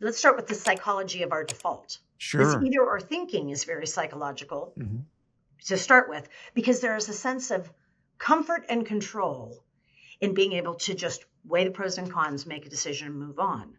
let's start with the psychology of our default. Because Sure. either or thinking is very psychological Hmm. to start with, because there is a sense of comfort and control in being able to just weigh the pros and cons, make a decision, and move on.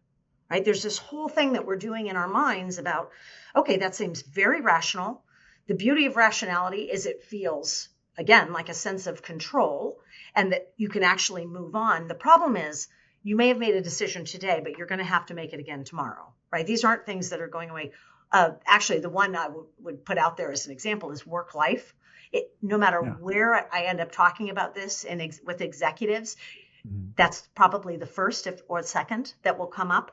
Right? There's this whole thing that we're doing in our minds about, okay, that seems very rational. The beauty of rationality is it feels, again, like a sense of control and that you can actually move on. The problem is you may have made a decision today, but you're going to have to make it again tomorrow, right? These aren't things that are going away. Actually, the one I would put out there as an example is work life. No matter Yeah. where I end up talking about this with executives, Mhm. that's probably the first or second that will come up.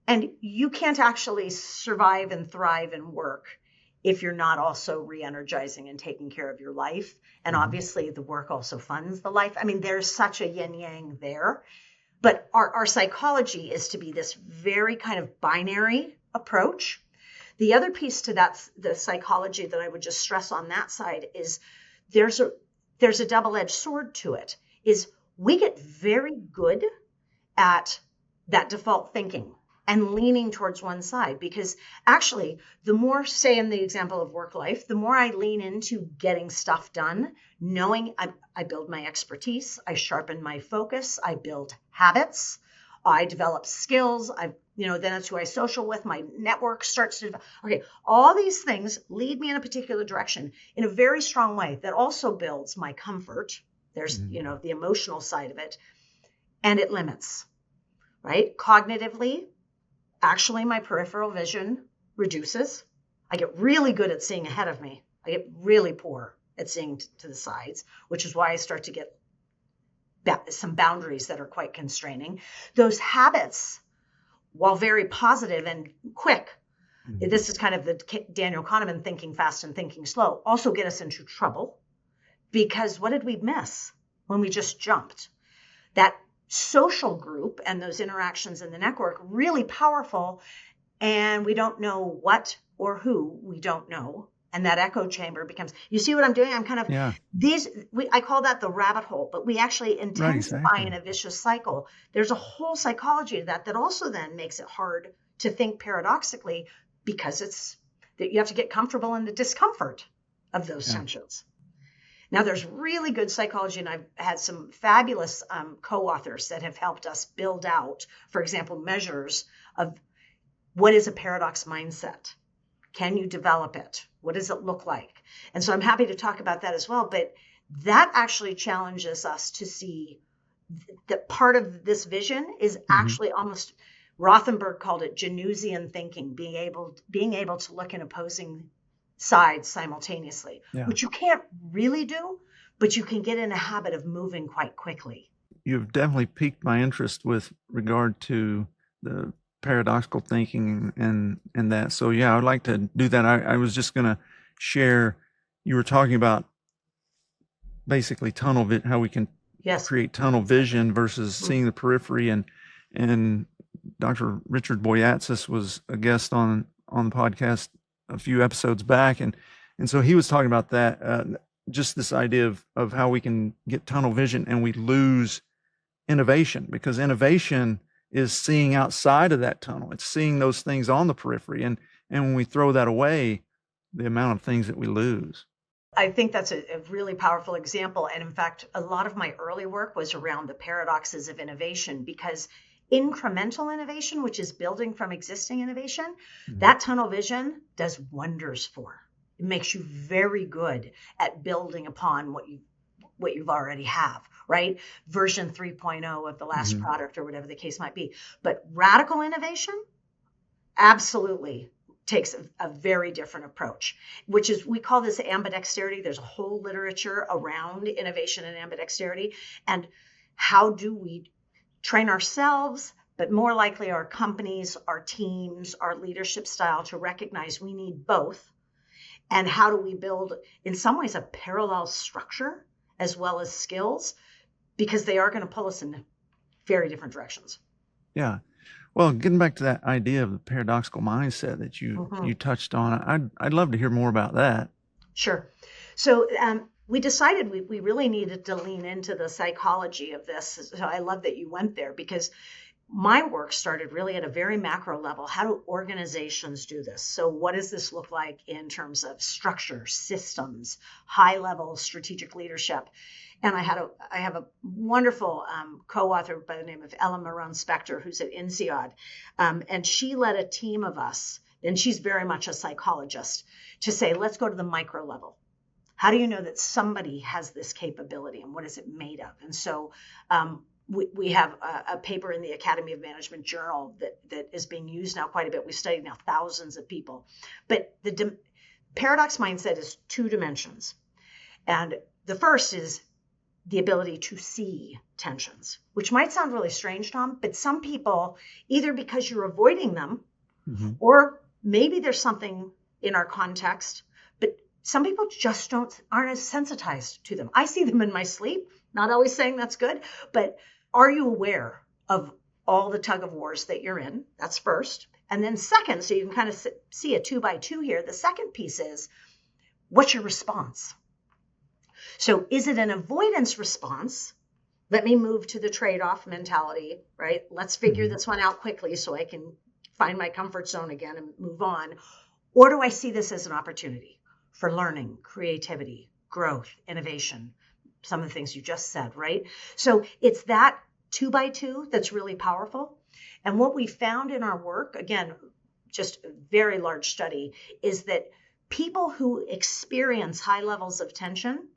And you can't actually survive and thrive and work if you're not also re-energizing and taking care of your life. And Mhm. obviously the work also funds the life. I mean, there's such a yin yang there. But our psychology is to be this very kind of binary approach. The other piece to that, the psychology that I would just stress on that side is there's a double-edged sword to it, is we get very good at that default thinking and leaning towards one side, because actually the more, say in the example of work life, the more I lean into getting stuff done, knowing I build my expertise, I sharpen my focus, I build habits, I develop skills, then that's who I social with, my network starts to develop. Okay, all these things lead me in a particular direction in a very strong way that also builds my comfort. There's, Mhm. the emotional side of it, and it limits, right? Cognitively, actually, my peripheral vision reduces. I get really good at seeing ahead of me. I get really poor at seeing to the sides, which is why I start to get some boundaries that are quite constraining. Those habits, while very positive and quick, Mhm. this is kind of the Daniel Kahneman thinking fast and thinking slow, also get us into trouble, because what did we miss when we just jumped? That social group and those interactions in the network, really powerful. And we don't know what or who we don't know. And that echo chamber becomes, you see what I'm doing? I'm kind of Yeah. I call that the rabbit hole, but we actually Right. intensify in Exactly. a vicious cycle. There's a whole psychology to that also then makes it hard to think paradoxically, because it's that you have to get comfortable in the discomfort of those Yeah. tensions. Now, there's really good psychology, and I've had some fabulous co-authors that have helped us build out, for example, measures of what is a paradox mindset. Can you develop it? What does it look like? And so I'm happy to talk about that as well. But that actually challenges us to see that part of this vision is Mhm. actually almost, Rothenberg called it Janusian thinking, being able to look in opposing sides simultaneously, Yeah. which you can't really do, but you can get in a habit of moving quite quickly. You've definitely piqued my interest with regard to the paradoxical thinking and that. So yeah, I'd like to do that. I was just going to share. You were talking about basically how we can Yes. create tunnel vision versus Mm. seeing the periphery, and Dr. Richard Boyatzis was a guest on the podcast a few episodes back, and so he was talking about that, just this idea of how we can get tunnel vision and we lose innovation, because innovation is seeing outside of that tunnel. It's seeing those things on the periphery, and when we throw that away, the amount of things that we lose. I think that's a really powerful example. And in fact, a lot of my early work was around the paradoxes of innovation, because incremental innovation, which is building from existing innovation, Mhm. that tunnel vision does wonders for. It makes you very good at building upon what you've already have, right? Version 3.0 of the last Mhm. product or whatever the case might be. But radical innovation absolutely takes a very different approach, which is, we call this ambidexterity. There's a whole literature around innovation and ambidexterity, and how do we train ourselves, but more likely our companies, our teams, our leadership style, to recognize we need both. And how do we build, in some ways, a parallel structure as well as skills, because they are going to pull us in very different directions. Yeah. Well, getting back to that idea of the paradoxical mindset that Mhm. you touched on, I'd love to hear more about that. Sure. So we decided we really needed to lean into the psychology of this. So I love that you went there, because my work started really at a very macro level. How do organizations do this? So what does this look like in terms of structure, systems, high level strategic leadership? And I have a wonderful co-author by the name of Ellen Marone-Spector, who's at INSEAD. And she led a team of us, and she's very much a psychologist, to say, let's go to the micro level. How do you know that somebody has this capability, and what is it made of? And so we have a paper in the Academy of Management Journal that is being used now quite a bit. We've studied now thousands of people. But the paradox mindset is 2 dimensions. And the first is the ability to see tensions, which might sound really strange, Tom, but some people, either because you're avoiding them, or maybe there's something in our context, but some people just aren't as sensitized to them. I see them in my sleep, not always saying that's good, but are you aware of all the tug of wars that you're in? That's first. And then second, so you can kind of see a 2 by 2 here. The second piece is, what's your response? So is it an avoidance response? Let me move to the trade-off mentality, right? Let's figure this one out quickly so I can find my comfort zone again and move on. Or do I see this as an opportunity for learning, creativity, growth, innovation? Some of the things you just said, right? So it's that 2 by 2 that's really powerful. And what we found in our work, again, just a very large study, is that people who experience high levels of tension,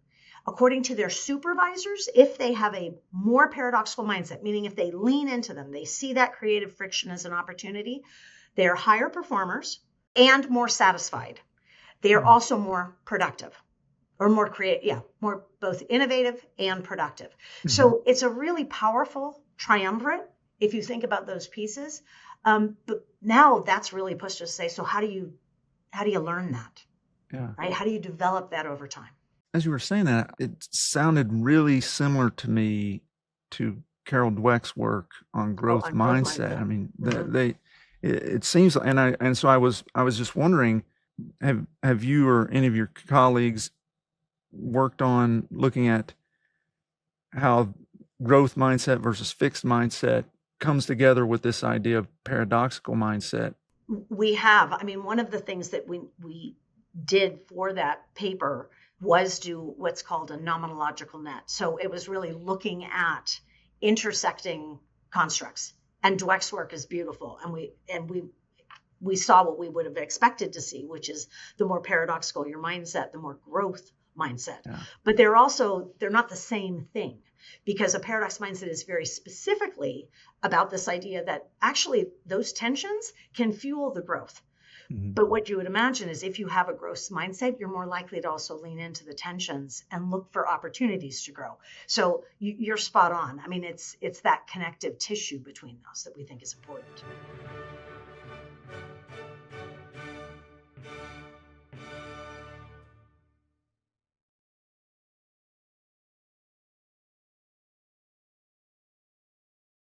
according to their supervisors, if they have a more paradoxical mindset, meaning if they lean into them, they see that creative friction as an opportunity, they are higher performers and more satisfied. They are also more productive. Or more creative, more both innovative and productive. So it's a really powerful triumvirate if you think about those pieces. But now that's really pushed us to say, so how do you learn that? Yeah. Right? How do you develop that over time? As you were saying that, it sounded really similar to me to Carol Dweck's work on growth mindset. I mean, it seems, and so I was just wondering, have you or any of your colleagues worked on looking at how growth mindset versus fixed mindset comes together with this idea of paradoxical mindset? We have. I mean, one of the things that we did for that paper was do what's called a nomenological net. So it was really looking at intersecting constructs. And Dweck's work is beautiful. And we saw what we would have expected to see, which is the more paradoxical your mindset, the more growth mindset. Yeah. But they're not the same thing, because a paradox mindset is very specifically about this idea that actually those tensions can fuel the growth. But what you would imagine is if you have a growth mindset, you're more likely to also lean into the tensions and look for opportunities to grow. So you're spot on. I mean, it's that connective tissue between those that we think is important.